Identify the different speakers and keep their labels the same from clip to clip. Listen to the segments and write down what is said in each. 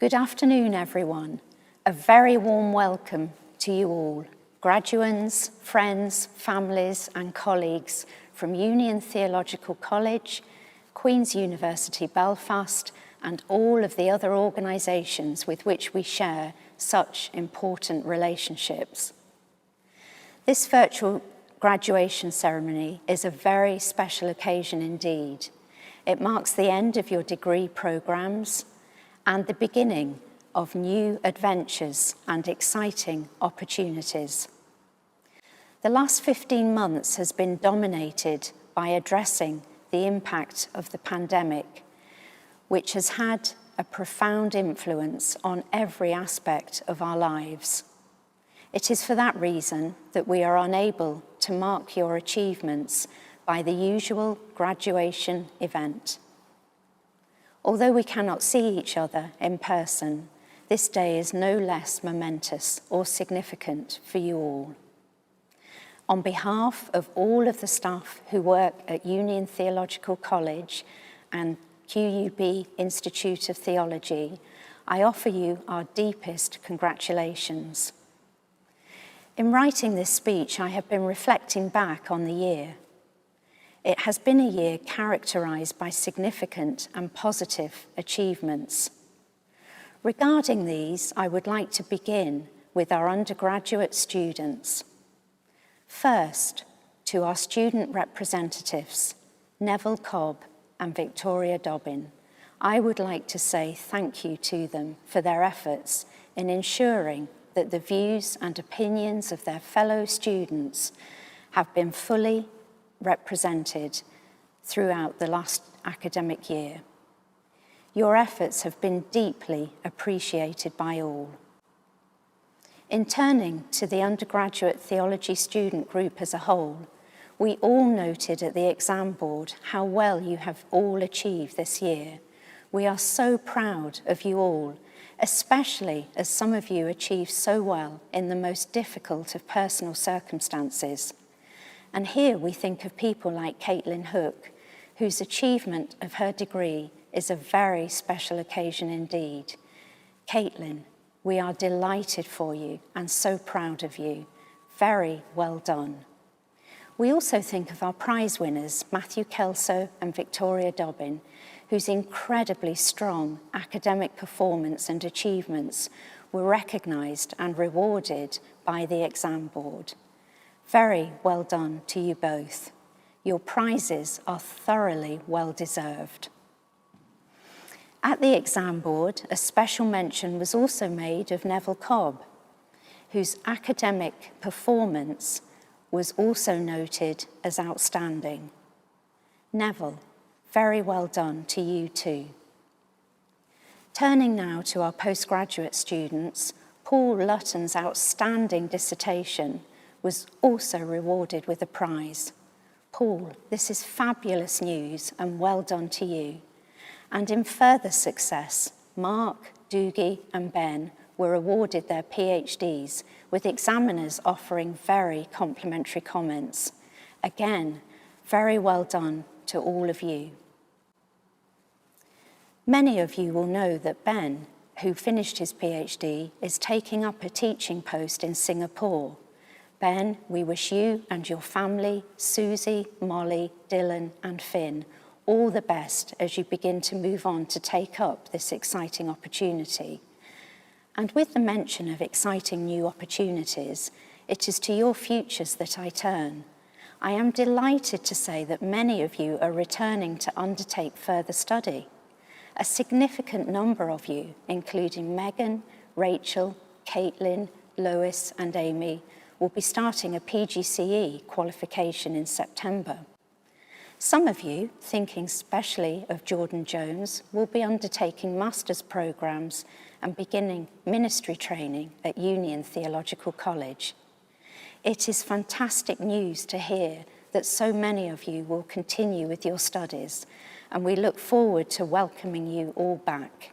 Speaker 1: Good afternoon, everyone. A very warm welcome to you all, graduands, friends, families and colleagues from Union Theological College, Queen's University Belfast and all of the other organisations with which we share such important relationships. This virtual graduation ceremony is a very special occasion indeed. It marks the end of your degree programmes and the beginning of new adventures and exciting opportunities. The last 15 months has been dominated by addressing the impact of the pandemic, which has had a profound influence on every aspect of our lives. It is for that reason that we are unable to mark your achievements by the usual graduation event. Although we cannot see each other in person, this day is no less momentous or significant for you all. On behalf of all of the staff who work at Union Theological College and QUB Institute of Theology, I offer you our deepest congratulations. In writing this speech, I have been reflecting back on the year. It has been a year characterised by significant and positive achievements. Regarding these, I would like to begin with our undergraduate students. First, to our student representatives, Neville Cobb and Victoria Dobbin, I would like to say thank you to them for their efforts in ensuring that the views and opinions of their fellow students have been fully represented throughout the last academic year. Your efforts have been deeply appreciated by all. In turning to the undergraduate theology student group as a whole, we all noted at the exam board how well you have all achieved this year. We are so proud of you all, especially as some of you achieved so well in the most difficult of personal circumstances. And here we think of people like Caitlin Hook, whose achievement of her degree is a very special occasion indeed. Caitlin, we are delighted for you and so proud of you. Very well done. We also think of our prize winners, Matthew Kelso and Victoria Dobbin, whose incredibly strong academic performance and achievements were recognised and rewarded by the exam board. Very well done to you both. Your prizes are thoroughly well deserved. At the exam board, a special mention was also made of Neville Cobb, whose academic performance was also noted as outstanding. Neville, very well done to you too. Turning now to our postgraduate students, Paul Lutton's outstanding dissertation was also rewarded with a prize. Paul, this is fabulous news and well done to you. And in further success, Mark, Doogie and Ben were awarded their PhDs, with examiners offering very complimentary comments. Again, very well done to all of you. Many of you will know that Ben, who finished his PhD, is taking up a teaching post in Singapore. Ben, we wish you and your family, Susie, Molly, Dylan and Finn, all the best as you begin to move on to take up this exciting opportunity. And with the mention of exciting new opportunities, it is to your futures that I turn. I am delighted to say that many of you are returning to undertake further study. A significant number of you, including Megan, Rachel, Caitlin, Lois and Amy, will be starting a PGCE qualification in September. Some of you, thinking specially of Jordan Jones, will be undertaking master's programmes and beginning ministry training at Union Theological College. It is fantastic news to hear that so many of you will continue with your studies, and we look forward to welcoming you all back.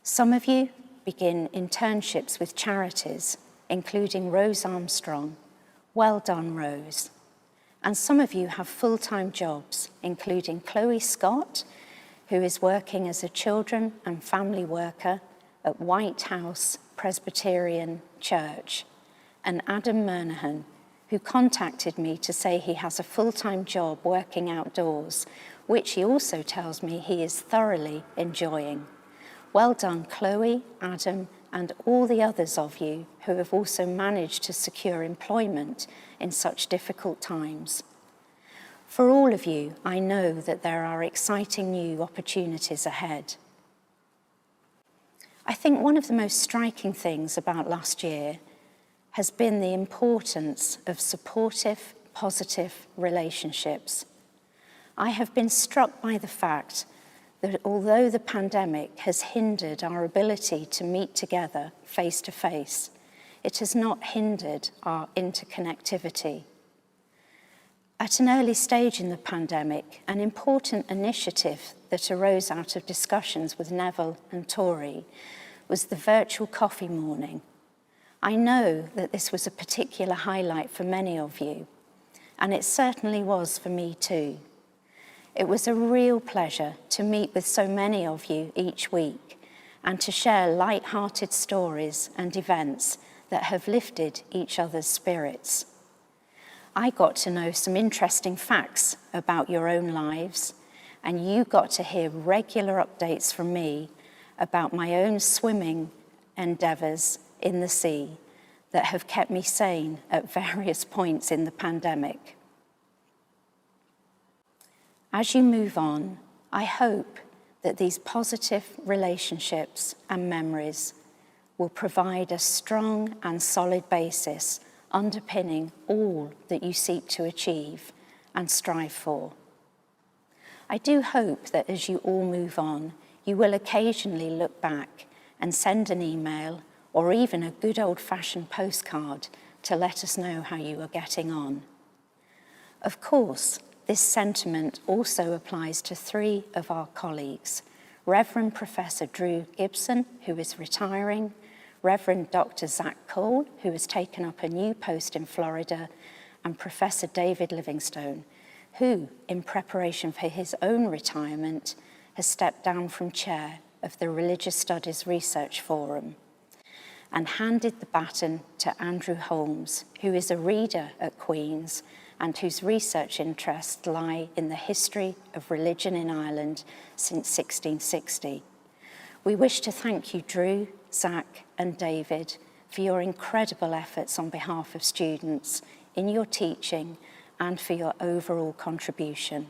Speaker 1: Some of you begin internships with charities, including Rose Armstrong. Well done, Rose. And some of you have full-time jobs, including Chloe Scott, who is working as a children and family worker at White House Presbyterian Church, and Adam Murnahan, who contacted me to say he has a full-time job working outdoors, which he also tells me he is thoroughly enjoying. Well done, Chloe, Adam, and all the others of you who have also managed to secure employment in such difficult times. For all of you, I know that there are exciting new opportunities ahead. I think one of the most striking things about last year has been the importance of supportive, positive relationships. I have been struck by the fact that although the pandemic has hindered our ability to meet together face to face, it has not hindered our interconnectivity. At an early stage in the pandemic, an important initiative that arose out of discussions with Neville and Tori was the virtual coffee morning. I know that this was a particular highlight for many of you, and it certainly was for me too. It was a real pleasure to meet with so many of you each week and to share light-hearted stories and events that have lifted each other's spirits. I got to know some interesting facts about your own lives, and you got to hear regular updates from me about my own swimming endeavours in the sea that have kept me sane at various points in the pandemic. As you move on, I hope that these positive relationships and memories will provide a strong and solid basis underpinning all that you seek to achieve and strive for. I do hope that as you all move on, you will occasionally look back and send an email or even a good old-fashioned postcard to let us know how you are getting on. Of course, this sentiment also applies to 3 of our colleagues, Reverend Professor Drew Gibson, who is retiring, Reverend Dr. Zach Cole, who has taken up a new post in Florida, and Professor David Livingstone, who, in preparation for his own retirement, has stepped down from chair of the Religious Studies Research Forum and handed the baton to Andrew Holmes, who is a reader at Queen's and whose research interests lie in the history of religion in Ireland since 1660. We wish to thank you, Drew, Zach, and David, for your incredible efforts on behalf of students in your teaching and for your overall contribution.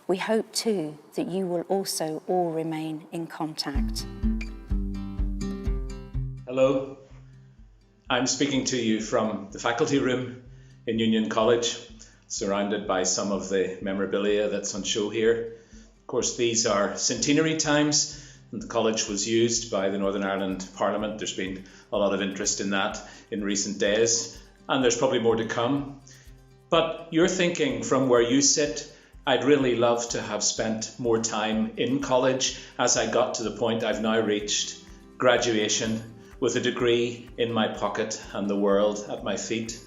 Speaker 1: We hope too that you will also all remain in contact.
Speaker 2: Hello, I'm speaking to you from the faculty room in Union College, surrounded by some of the memorabilia that's on show here. Of course, these are centenary times, and the college was used by the Northern Ireland Parliament. There's been a lot of interest in that in recent days, and there's probably more to come. But you're thinking from where you sit, I'd really love to have spent more time in college as I got to the point I've now reached, graduation, with a degree in my pocket and the world at my feet.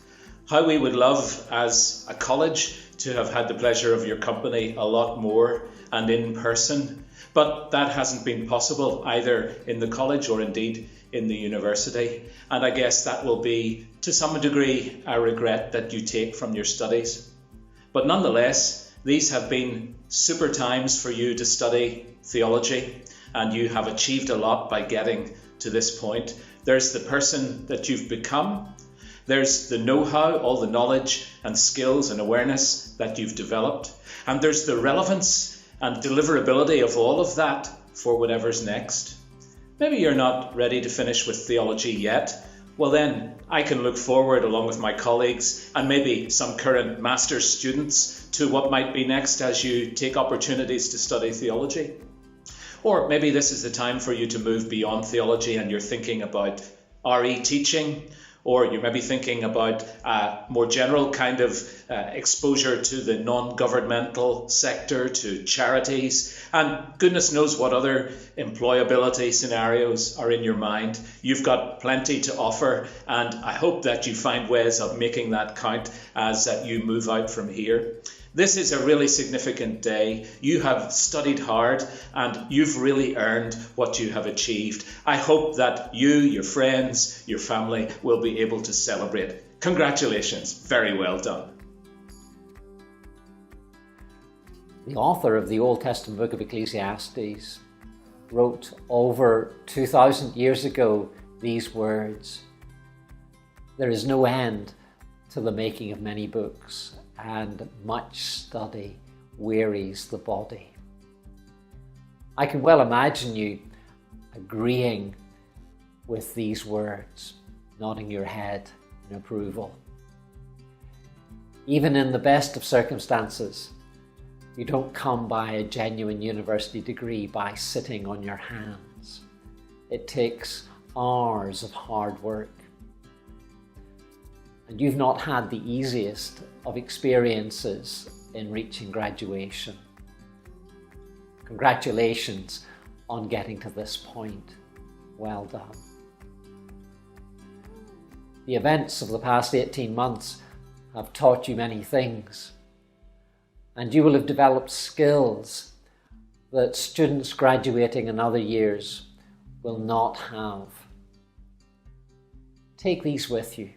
Speaker 2: How we would love as a college to have had the pleasure of your company a lot more and in person, but that hasn't been possible either in the college or indeed in the university. And I guess that will be to some degree a regret that you take from your studies. But nonetheless, these have been super times for you to study theology, and you have achieved a lot by getting to this point. There's the person that you've become. There's the know-how, all the knowledge and skills and awareness that you've developed. And there's the relevance and deliverability of all of that for whatever's next. Maybe you're not ready to finish with theology yet. Well then, I can look forward along with my colleagues and maybe some current master's students to what might be next as you take opportunities to study theology. Or maybe this is the time for you to move beyond theology and you're thinking about RE teaching, or you may be thinking about a more general kind of exposure to the non-governmental sector, to charities, and goodness knows what other employability scenarios are in your mind. You've got plenty to offer, and I hope that you find ways of making that count as you move out from here. This is a really significant day. You have studied hard and you've really earned what you have achieved. I hope that you, your friends, your family will be able to celebrate. Congratulations. Very well done.
Speaker 3: The author of the Old Testament book of Ecclesiastes wrote over 2,000 years ago these words: "There is no end to the making of many books, and much study wearies the body." I can well imagine you agreeing with these words, nodding your head in approval. Even in the best of circumstances, you don't come by a genuine university degree by sitting on your hands. It takes hours of hard work. And you've not had the easiest of experiences in reaching graduation. Congratulations on getting to this point. Well done. The events of the past 18 months have taught you many things, and you will have developed skills that students graduating in other years will not have. Take these with you.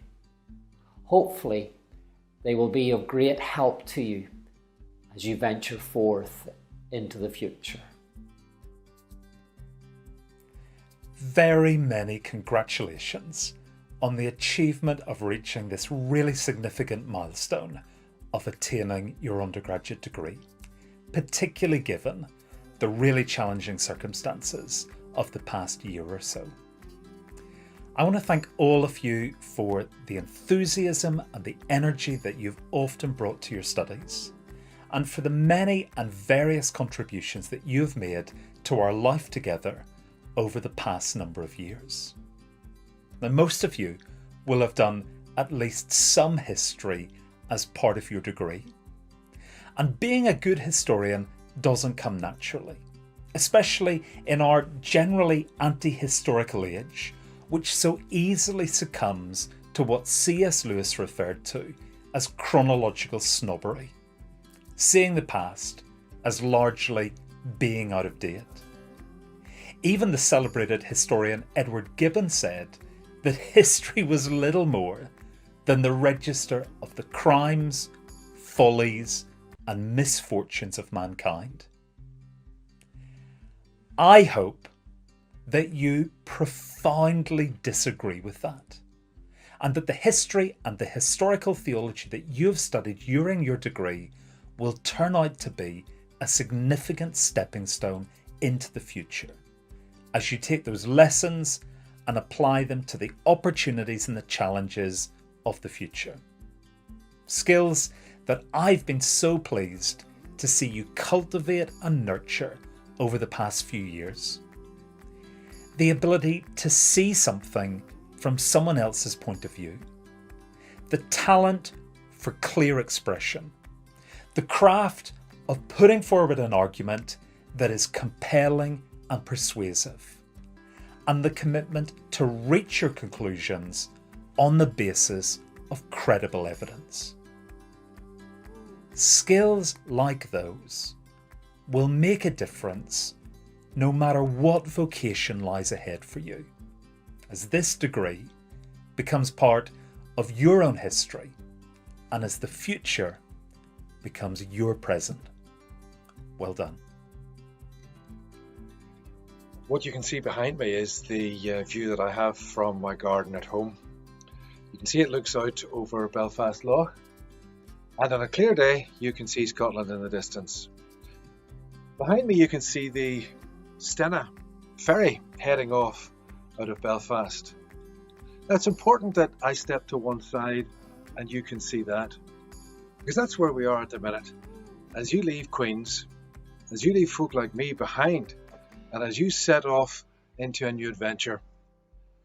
Speaker 3: Hopefully, they will be of great help to you as you venture forth into the future.
Speaker 4: Very many congratulations on the achievement of reaching this really significant milestone of attaining your undergraduate degree, particularly given the really challenging circumstances of the past year or so. I want to thank all of you for the enthusiasm and the energy that you've often brought to your studies, and for the many and various contributions that you've made to our life together over the past number of years. Now, most of you will have done at least some history as part of your degree. And being a good historian doesn't come naturally, especially in our generally anti-historical age, which so easily succumbs to what C.S. Lewis referred to as chronological snobbery, seeing the past as largely being out of date. Even the celebrated historian Edward Gibbon said that history was little more than the register of the crimes, follies, and misfortunes of mankind. I hope that you profoundly disagree with that, and that the history and the historical theology that you have studied during your degree will turn out to be a significant stepping stone into the future, as you take those lessons and apply them to the opportunities and the challenges of the future. Skills that I've been so pleased to see you cultivate and nurture over the past few years. The ability to see something from someone else's point of view. The talent for clear expression. The craft of putting forward an argument that is compelling and persuasive. And the commitment to reach your conclusions on the basis of credible evidence. Skills like those will make a difference no matter what vocation lies ahead for you, as this degree becomes part of your own history and as the future becomes your present. Well done.
Speaker 5: What you can see behind me is the view that I have from my garden at home. You can see it looks out over Belfast Lough, and on a clear day you can see Scotland in the distance. Behind me you can see the Stena ferry heading off out of Belfast. Now, it's important that I step to one side and you can see that, because that's where we are at the minute. As you leave Queen's, as you leave folk like me behind, and as you set off into a new adventure,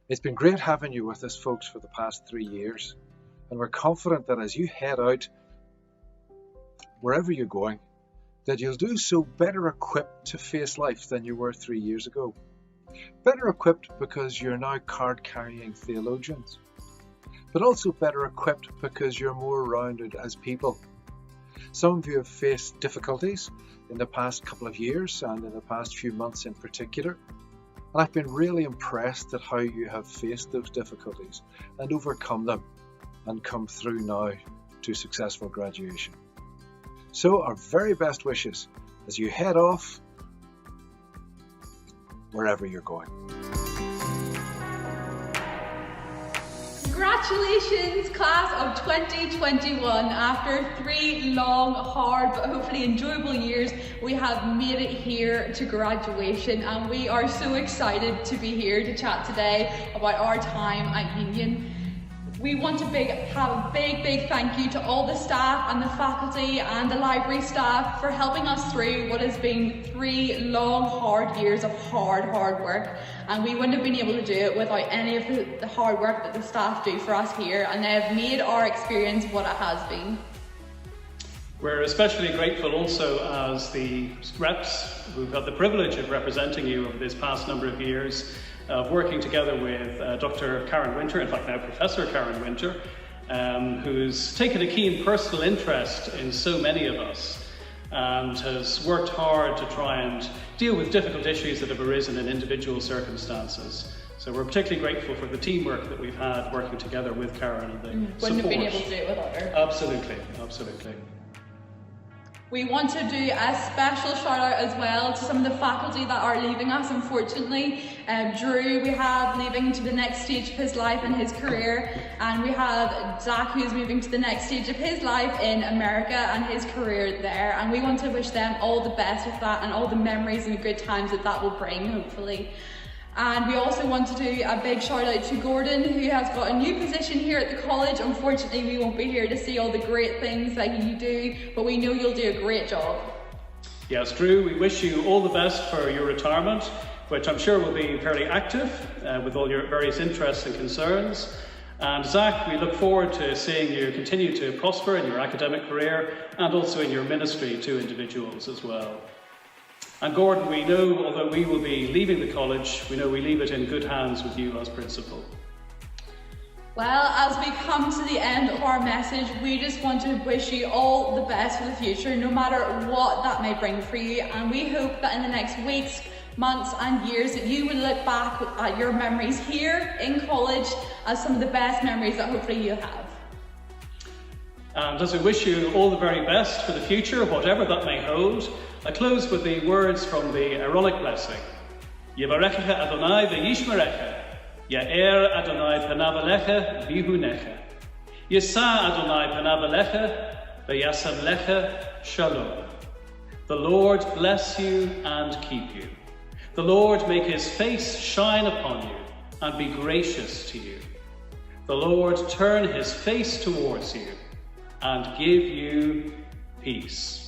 Speaker 5: it's been great having you with us, folks, for the past 3 years. And we're confident that as you head out, wherever you're going, that you'll do so better equipped to face life than you were 3 years ago. Better equipped because you're now card-carrying theologians, but also better equipped because you're more rounded as people. Some of you have faced difficulties in the past couple of years and in the past few months in particular. And I've been really impressed at how you have faced those difficulties and overcome them and come through now to successful graduation. So our very best wishes as you head off wherever you're going.
Speaker 6: Congratulations, class of 2021. After 3 long, hard, but hopefully enjoyable years, we have made it here to graduation, and we are so excited to be here to chat today about our time at Union. We want to have a big thank you to all the staff and the faculty and the library staff for helping us through what has been 3 long, hard years of hard work. And we wouldn't have been able to do it without any of the hard work that the staff do for us here, and they have made our experience what it has been.
Speaker 7: We're especially grateful also as the reps who've had the privilege of representing you over this past number of years, of working together with Dr. Karen Winter, in fact now Professor Karen Winter, who's taken a keen personal interest in so many of us and has worked hard to try and deal with difficult issues that have arisen in individual circumstances. So we're particularly grateful for the teamwork that we've had working together with Karen and the support.
Speaker 6: Wouldn't have been able to do it without her.
Speaker 7: Absolutely.
Speaker 6: We want to do a special shout out as well to some of the faculty that are leaving us, unfortunately. Drew, we have leaving to the next stage of his life and his career, and we have Zach, who's moving to the next stage of his life in America and his career there, and we want to wish them all the best with that and all the memories and good times that will bring, hopefully. And we also want to do a big shout out to Gordon, who has got a new position here at the college. Unfortunately, we won't be here to see all the great things that you do, but we know you'll do a great job.
Speaker 7: Yes, Drew, we wish you all the best for your retirement, which I'm sure will be fairly active with all your various interests and concerns. And Zach, we look forward to seeing you continue to prosper in your academic career and also in your ministry to individuals as well. And Gordon, we know, although we will be leaving the college, we know we leave it in good hands with you as principal.
Speaker 6: Well, as we come to the end of our message, we just want to wish you all the best for the future, no matter what that may bring for you. And we hope that in the next weeks, months and years that you will look back at your memories here in college as some of the best memories that hopefully you'll have.
Speaker 7: And as we wish you all the very best for the future, whatever that may hold, I close with the words from the Aaronic blessing. Yevarechecha Adonai v'yishmerecha, Ya'er Adonai panav alecha v'yihunecha, Yisa Adonai panav alecha v'yasam lecha shalom. The Lord bless you and keep you. The Lord make his face shine upon you and be gracious to you. The Lord turn his face towards you and give you peace.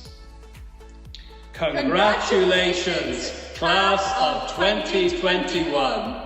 Speaker 7: Congratulations, class of 2021.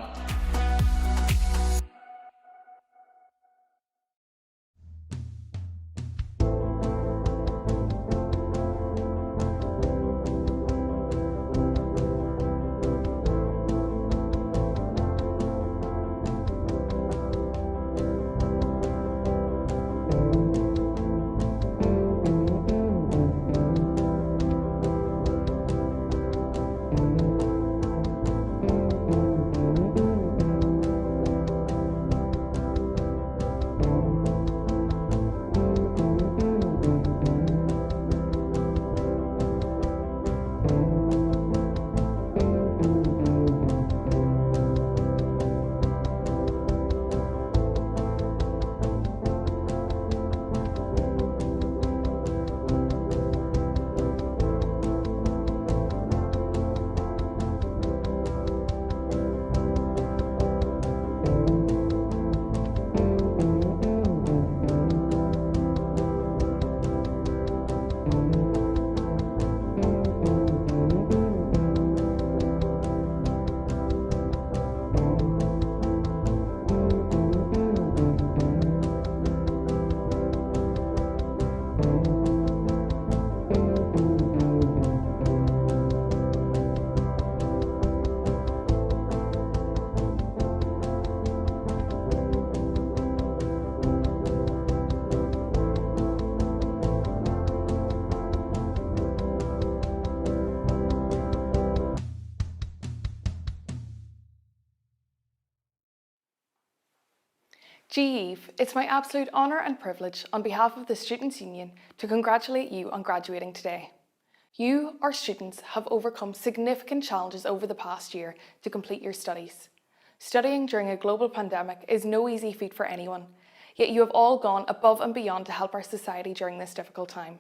Speaker 8: Jeeve, it's my absolute honour and privilege on behalf of the Students' Union to congratulate you on graduating today. You, our students, have overcome significant challenges over the past year to complete your studies. Studying during a global pandemic is no easy feat for anyone, yet you have all gone above and beyond to help our society during this difficult time.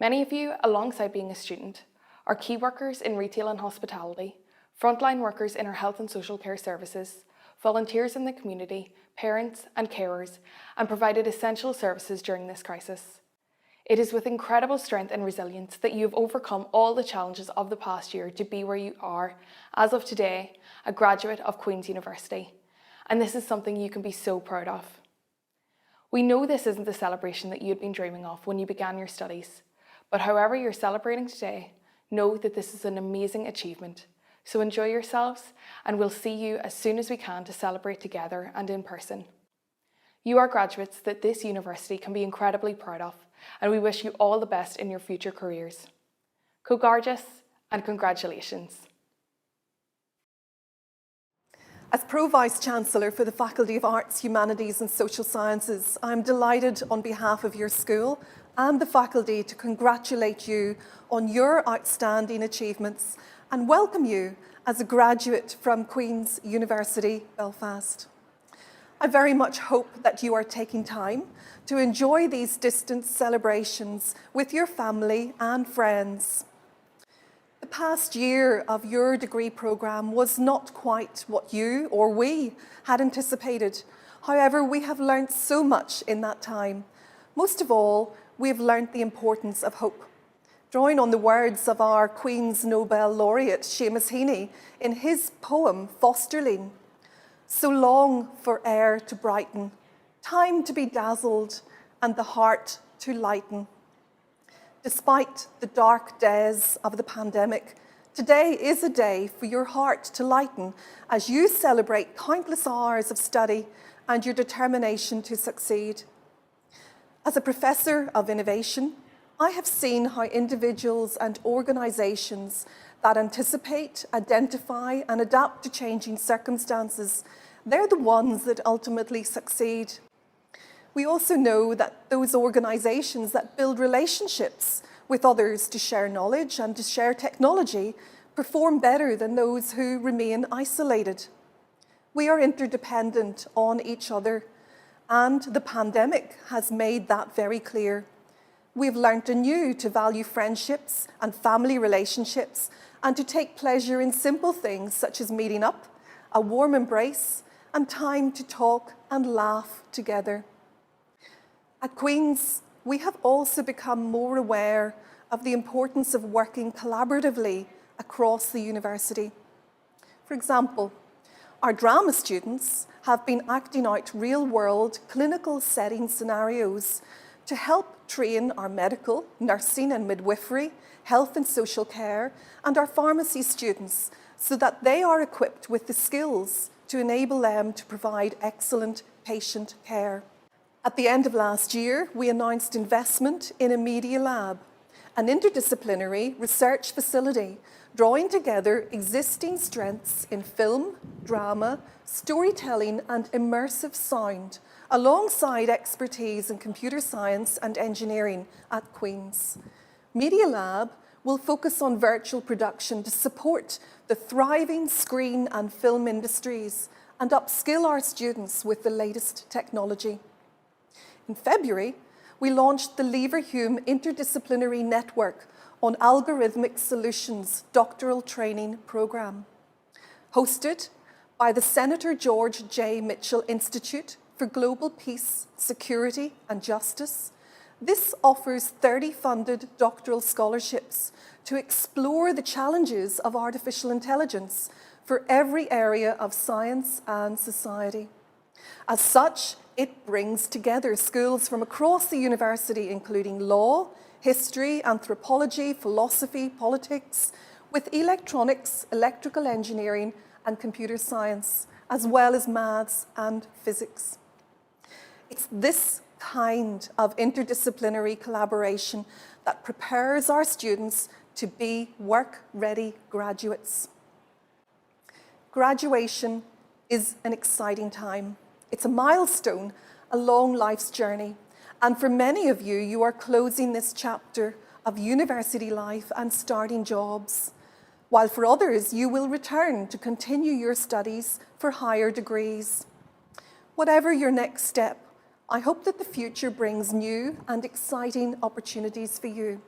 Speaker 8: Many of you, alongside being a student, are key workers in retail and hospitality, frontline workers in our health and social care services, volunteers in the community, parents and carers, and provided essential services during this crisis. It is with incredible strength and resilience that you have overcome all the challenges of the past year to be where you are, as of today, a graduate of Queen's University. And this is something you can be so proud of. We know this isn't the celebration that you had been dreaming of when you began your studies, but however you're celebrating today, know that this is an amazing achievement. So enjoy yourselves, and we'll see you as soon as we can to celebrate together and in person. You are graduates that this university can be incredibly proud of, and we wish you all the best in your future careers. Cógáirdeas and congratulations.
Speaker 9: As Pro-Vice Chancellor for the Faculty of Arts, Humanities and Social Sciences, I'm delighted on behalf of your school and the faculty to congratulate you on your outstanding achievements and welcome you as a graduate from Queen's University, Belfast. I very much hope that you are taking time to enjoy these distance celebrations with your family and friends. The past year of your degree programme was not quite what you or we had anticipated. However, we have learnt so much in that time. Most of all, we have learnt the importance of hope. Drawing on the words of our Queen's Nobel laureate, Seamus Heaney, in his poem, Fosterling, "So long for air to brighten, time to be dazzled, and the heart to lighten." Despite the dark days of the pandemic, today is a day for your heart to lighten as you celebrate countless hours of study and your determination to succeed. As a professor of innovation, I have seen how individuals and organisations that anticipate, identify and adapt to changing circumstances, they're the ones that ultimately succeed. We also know that those organisations that build relationships with others to share knowledge and to share technology perform better than those who remain isolated. We are interdependent on each other, and the pandemic has made that very clear. We've learnt anew to value friendships and family relationships and to take pleasure in simple things such as meeting up, a warm embrace, and time to talk and laugh together. At Queen's, we have also become more aware of the importance of working collaboratively across the university. For example, our drama students have been acting out real-world clinical setting scenarios to help train our medical, nursing and midwifery, health and social care, and our pharmacy students so that they are equipped with the skills to enable them to provide excellent patient care. At the end of last year, we announced investment in a media lab, an interdisciplinary research facility drawing together existing strengths in film, drama, storytelling and immersive sound, alongside expertise in computer science and engineering at Queen's. Media Lab will focus on virtual production to support the thriving screen and film industries and upskill our students with the latest technology. In February, we launched the Lever Hume Interdisciplinary Network on Algorithmic Solutions Doctoral Training Programme. Hosted by the Senator George J. Mitchell Institute for Global Peace, Security and Justice, this offers 30 funded doctoral scholarships to explore the challenges of artificial intelligence for every area of science and society. As such, it brings together schools from across the university, including law, history, anthropology, philosophy, politics, with electronics, electrical engineering, and computer science, as well as maths and physics. It's this kind of interdisciplinary collaboration that prepares our students to be work-ready graduates. Graduation is an exciting time. It's a milestone along life's journey. And for many of you, you are closing this chapter of university life and starting jobs, while for others, you will return to continue your studies for higher degrees. Whatever your next step, I hope that the future brings new and exciting opportunities for you.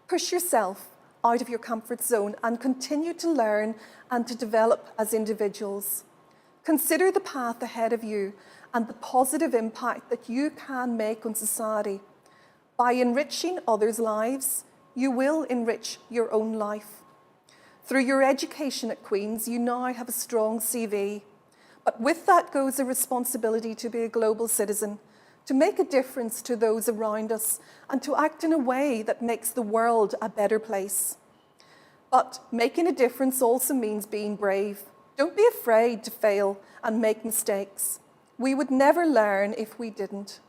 Speaker 9: Push yourself out of your comfort zone and continue to learn and to develop as individuals. Consider the path ahead of you and the positive impact that you can make on society. By enriching others' lives, you will enrich your own life. Through your education at Queen's, you now have a strong CV. But with that goes a responsibility to be a global citizen, to make a difference to those around us, and to act in a way that makes the world a better place. But making a difference also means being brave. Don't be afraid to fail and make mistakes. We would never learn if we didn't.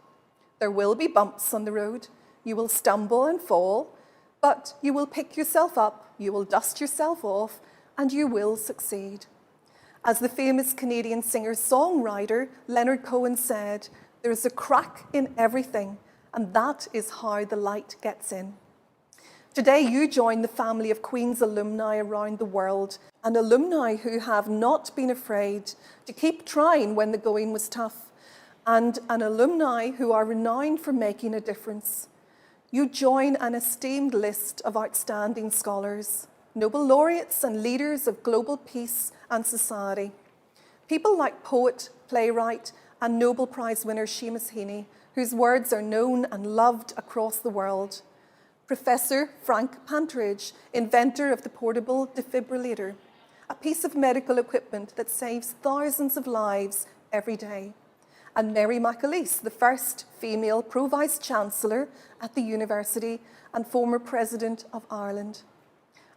Speaker 9: There will be bumps on the road. You will stumble and fall, but you will pick yourself up, you will dust yourself off, and you will succeed. As the famous Canadian singer-songwriter Leonard Cohen said, there is a crack in everything, and that is how the light gets in. Today, you join the family of Queen's alumni around the world, and alumni who have not been afraid to keep trying when the going was tough, and an alumni who are renowned for making a difference. You join an esteemed list of outstanding scholars, Nobel laureates and leaders of global peace and society. People like poet, playwright, and Nobel Prize winner Seamus Heaney, whose words are known and loved across the world. Professor Frank Pantridge, inventor of the portable defibrillator, a piece of medical equipment that saves thousands of lives every day. And Mary McAleese, the first female Pro-Vice Chancellor at the university and former President of Ireland.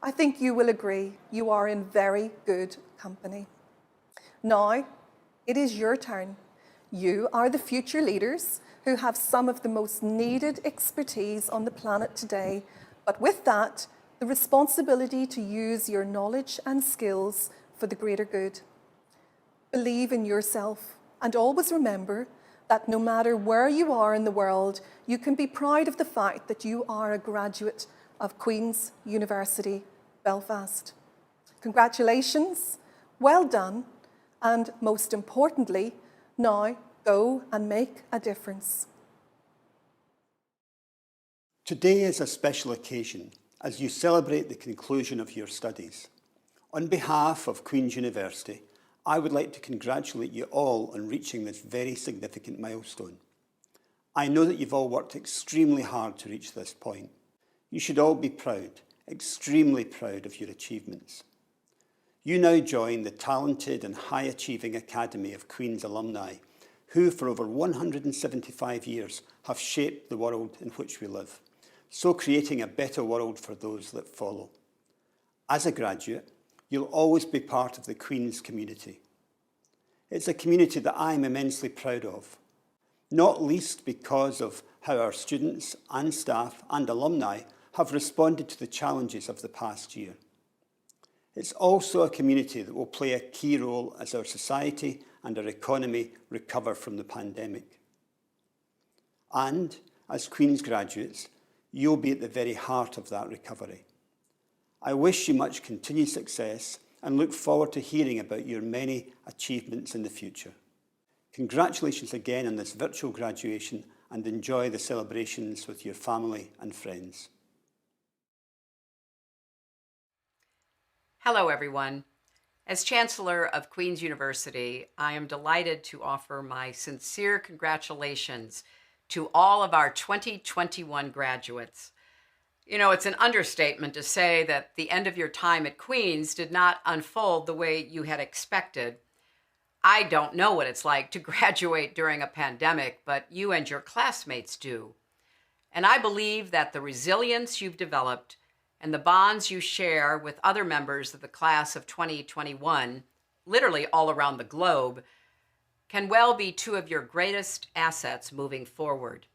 Speaker 9: I think you will agree you are in very good company. Now, it is your turn. You are the future leaders who have some of the most needed expertise on the planet today, but with that, the responsibility to use your knowledge and skills for the greater good. Believe in yourself and always remember that no matter where you are in the world, you can be proud of the fact that you are a graduate of Queen's University, Belfast. Congratulations, well done, and most importantly, now go and make a difference.
Speaker 10: Today is a special occasion as you celebrate the conclusion of your studies. On behalf of Queen's University, I would like to congratulate you all on reaching this very significant milestone. I know that you've all worked extremely hard to reach this point. You should all be proud, extremely proud of your achievements. You now join the talented and high-achieving Academy of Queen's alumni, who for over 175 years have shaped the world in which we live, so creating a better world for those that follow. As a graduate, you'll always be part of the Queen's community. It's a community that I'm immensely proud of, not least because of how our students and staff and alumni have responded to the challenges of the past year. It's also a community that will play a key role as our society and our economy recover from the pandemic. And as Queen's graduates, you'll be at the very heart of that recovery. I wish you much continued success and look forward to hearing about your many achievements in the future. Congratulations again on this virtual graduation and enjoy the celebrations with your family and friends.
Speaker 11: Hello, everyone. As Chancellor of Queen's University, I am delighted to offer my sincere congratulations to all of our 2021 graduates. You know, it's an understatement to say that the end of your time at Queen's did not unfold the way you had expected. I don't know what it's like to graduate during a pandemic, but you and your classmates do. And I believe that the resilience you've developed and the bonds you share with other members of the class of 2021, literally all around the globe, can well be two of your greatest assets moving forward.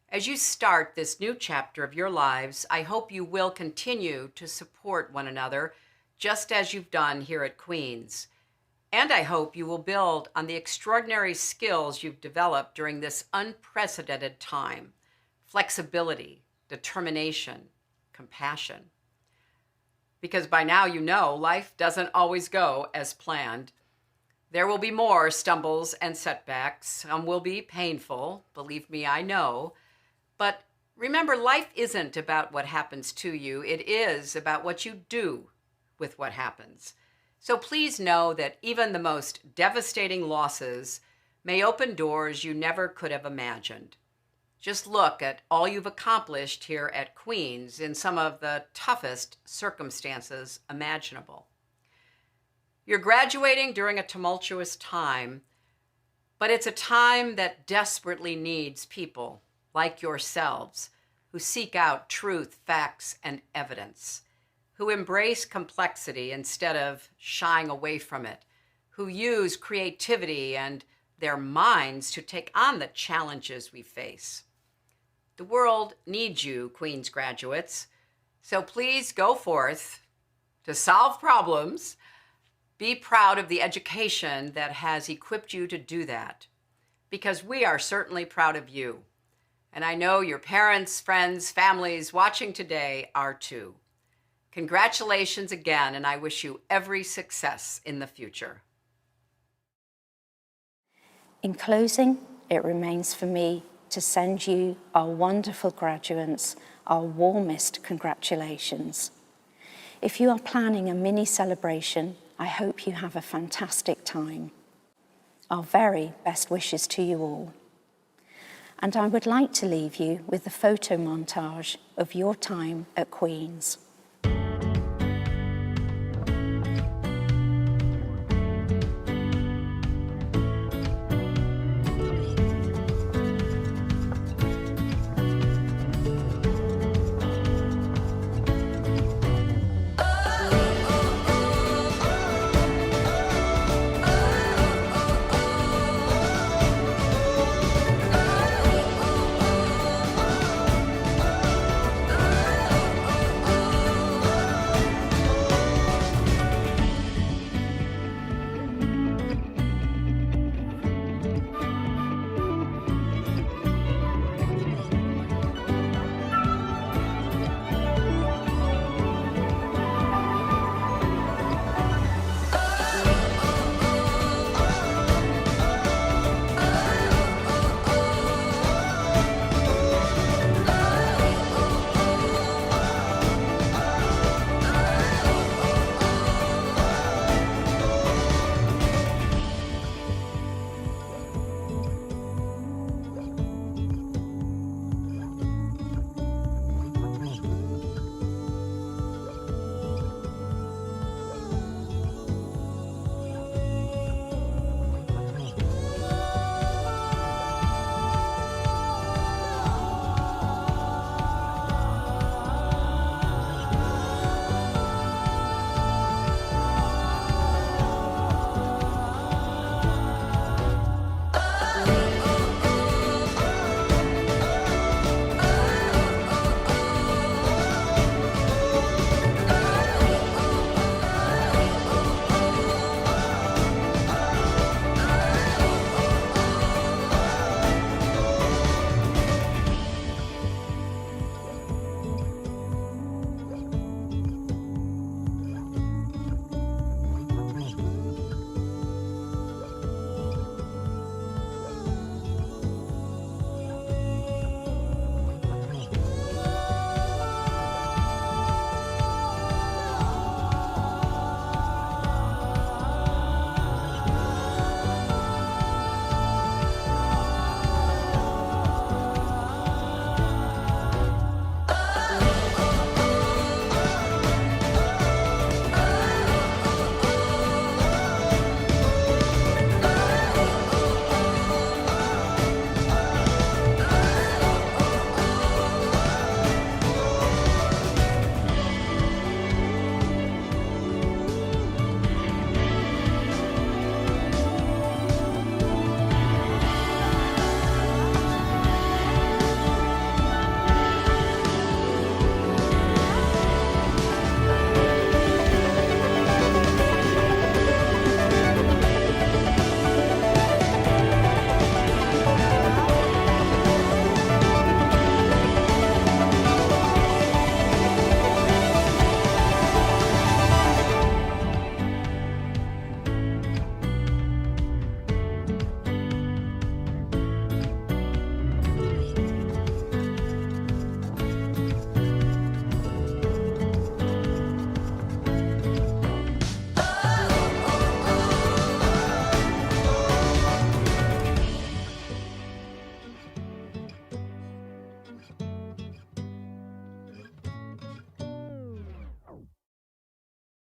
Speaker 11: As you start this new chapter of your lives, I hope you will continue to support one another, just as you've done here at Queen's. And I hope you will build on the extraordinary skills you've developed during this unprecedented time: flexibility, determination, compassion. Because by now you know life doesn't always go as planned. There will be more stumbles and setbacks. Some will be painful, believe me, I know. But remember, life isn't about what happens to you. It is about what you do with what happens. So please know that even the most devastating losses may open doors you never could have imagined. Just look at all you've accomplished here at Queen's in some of the toughest circumstances imaginable. You're graduating during a tumultuous time, but it's a time that desperately needs people like yourselves who seek out truth, facts, and evidence, who embrace complexity instead of shying away from it, who use creativity and their minds to take on the challenges we face. The world needs you, Queen's graduates, so please go forth to solve problems. Be proud of the education that has equipped you to do that, because we are certainly proud of you. And I know your parents, friends, families watching today are too. Congratulations again, and I wish you every success in the future.
Speaker 1: In closing, it remains for me to send you, our wonderful graduates, our warmest congratulations. If you are planning a mini celebration, I hope you have a fantastic time. Our very best wishes to you all. And I would like to leave you with the photo montage of your time at Queen's.